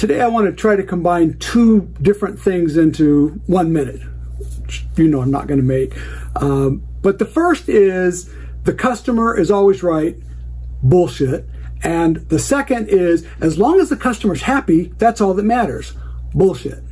Today I want to try to combine two different things into 1 minute, which I'm not going to make. But the first is the customer is always right, bullshit. And the second is, as long as the customer's happy, that's all that matters, bullshit.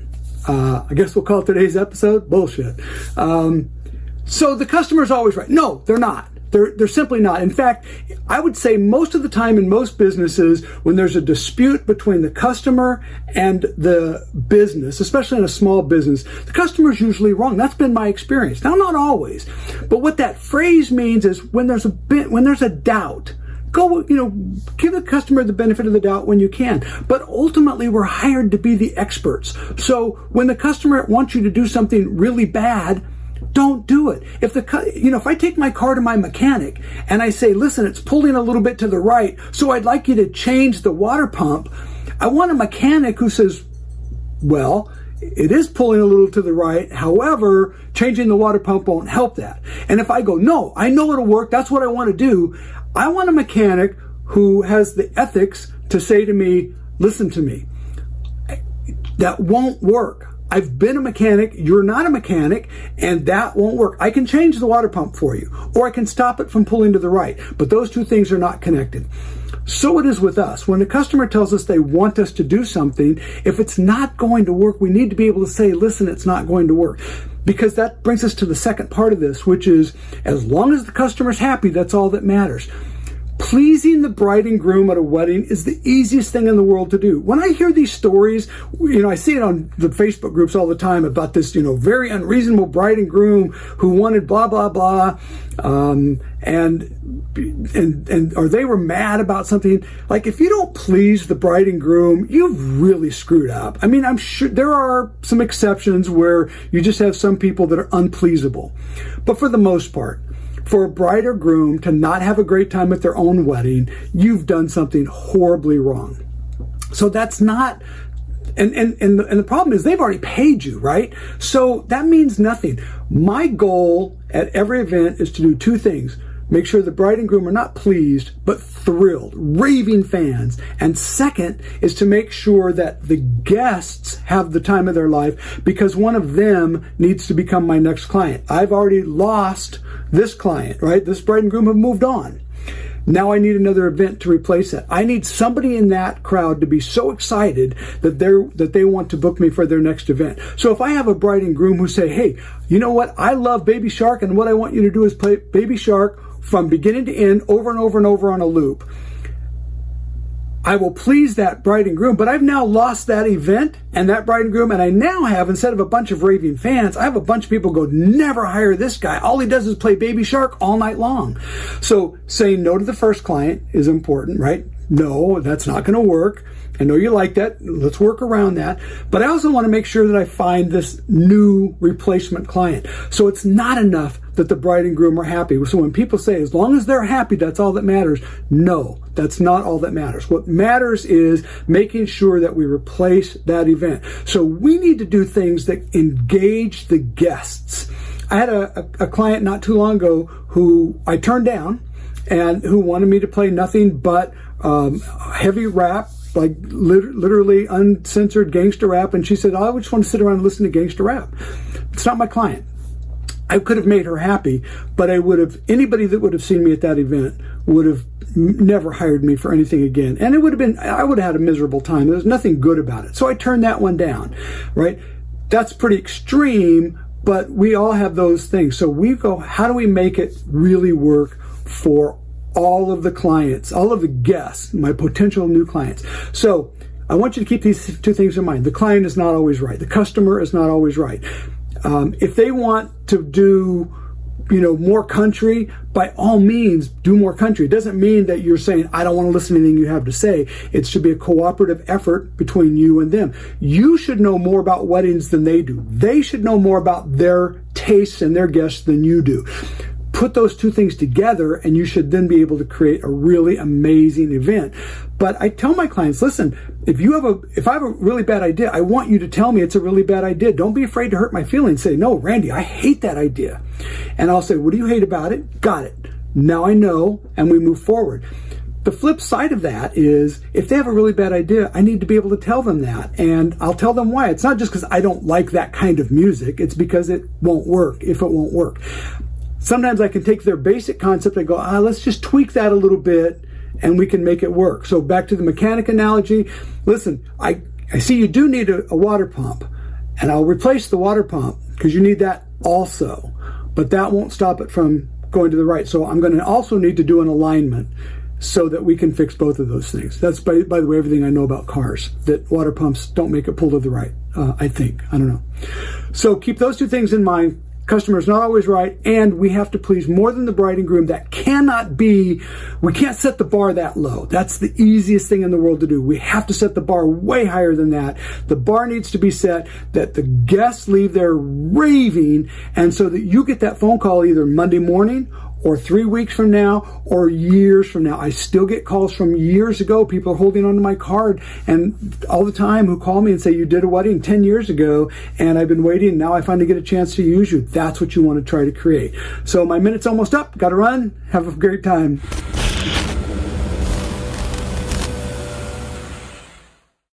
I guess we'll call today's episode bullshit. So the customer's always right. No, they're not. They're simply not. In fact, I would say most of the time in most businesses, when there's a dispute between the customer and the business, especially in a small business, the customer's usually wrong. That's been my experience. Now, not always, but what that phrase means is when there's a doubt, give the customer the benefit of the doubt when you can. But ultimately, we're hired to be the experts. So when the customer wants you to do something really bad, don't do it. If I take my car to my mechanic and I say, listen, it's pulling a little bit to the right, so I'd like you to change the water pump. I want a mechanic who says, well, it is pulling a little to the right. However, changing the water pump won't help that. And if I go, no, I know it'll work. That's what I want to do. I want a mechanic who has the ethics to say to me, listen to me, that won't work. I've been a mechanic, you're not a mechanic, and that won't work. I can change the water pump for you, or I can stop it from pulling to the right, but those two things are not connected. So it is with us. When a customer tells us they want us to do something, if it's not going to work, we need to be able to say, listen, it's not going to work. Because that brings us to the second part of this, which is, as long as the customer's happy, that's all that matters. Pleasing the bride and groom at a wedding is the easiest thing in the world to do. When I hear these stories, I see it on the Facebook groups all the time about this, very unreasonable bride and groom who wanted blah, blah, blah, and or they were mad about something. Like, if you don't please the bride and groom, you've really screwed up. I mean, I'm sure there are some exceptions where you just have some people that are unpleasable. But for the most part, for a bride or groom to not have a great time at their own wedding, you've done something horribly wrong. So that's not, and the problem is they've already paid you, right? So that means nothing. My goal at every event is to do two things. Make sure the bride and groom are not pleased, but thrilled, raving fans. And second is to make sure that the guests have the time of their life, because one of them needs to become my next client. I've already lost this client, right? This bride and groom have moved on. Now I need another event to replace it. I need somebody in that crowd to be so excited that they want to book me for their next event. So if I have a bride and groom who say, hey, you know what? I love Baby Shark, and what I want you to do is play Baby Shark from beginning to end, over and over and over on a loop. I will please that bride and groom, but I've now lost that event and that bride and groom, and I now have, instead of a bunch of raving fans, I have a bunch of people go, never hire this guy. All he does is play Baby Shark all night long. So saying no to the first client is important, right? No, that's not going to work. I know you like that. Let's work around that. But I also want to make sure that I find this new replacement client. So it's not enough that the bride and groom are happy. So when people say, as long as they're happy, that's all that matters. No, that's not all that matters. What matters is making sure that we replace that event. So we need to do things that engage the guests. I had a client not too long ago who I turned down and who wanted me to play nothing but heavy rap, like literally uncensored gangster rap. And she said, oh, I just want to sit around and listen to gangster rap. It's not my client. I could have made her happy, but anybody that would have seen me at that event would have never hired me for anything again. And I would have had a miserable time. There was nothing good about it. So I turned that one down, right? That's pretty extreme, but we all have those things. So we go, how do we make it really work for all of the clients, all of the guests, my potential new clients? So I want you to keep these two things in mind. The client is not always right. The customer is not always right. If they want to do, more country, by all means, do more country. It doesn't mean that you're saying, I don't want to listen to anything you have to say. It should be a cooperative effort between you and them. You should know more about weddings than they do. They should know more about their tastes and their guests than you do. Put those two things together, and you should then be able to create a really amazing event. But I tell my clients, listen, if I have a really bad idea, I want you to tell me it's a really bad idea. Don't be afraid to hurt my feelings. Say, no, Randy, I hate that idea. And I'll say, what do you hate about it? Got it. Now I know, and we move forward. the flip side of that is if they have a really bad idea, I need to be able to tell them that. And I'll tell them why. It's not just because I don't like that kind of music. It's because it won't work if it won't work. Sometimes I can take their basic concept and go, let's just tweak that a little bit and we can make it work. So back to the mechanic analogy. Listen, I see you do need a water pump, and I'll replace the water pump because you need that also. But that won't stop it from going to the right. So I'm going to also need to do an alignment so that we can fix both of those things. That's, by the way, everything I know about cars, that water pumps don't make it pull to the right, I think. I don't know. So keep those two things in mind. Customer's not always right, and we have to please more than the bride and groom. That cannot be, we can't set the bar that low. That's the easiest thing in the world to do. We have to set the bar way higher than that. The bar needs to be set that the guests leave there raving, and so that you get that phone call either Monday morning or 3 weeks from now, or years from now. I still get calls from years ago. People are holding onto my card and all the time who call me and say, you did a wedding 10 years ago and I've been waiting. Now I finally get a chance to use you. That's what you want to try to create. So my minute's almost up. Got to run. Have a great time.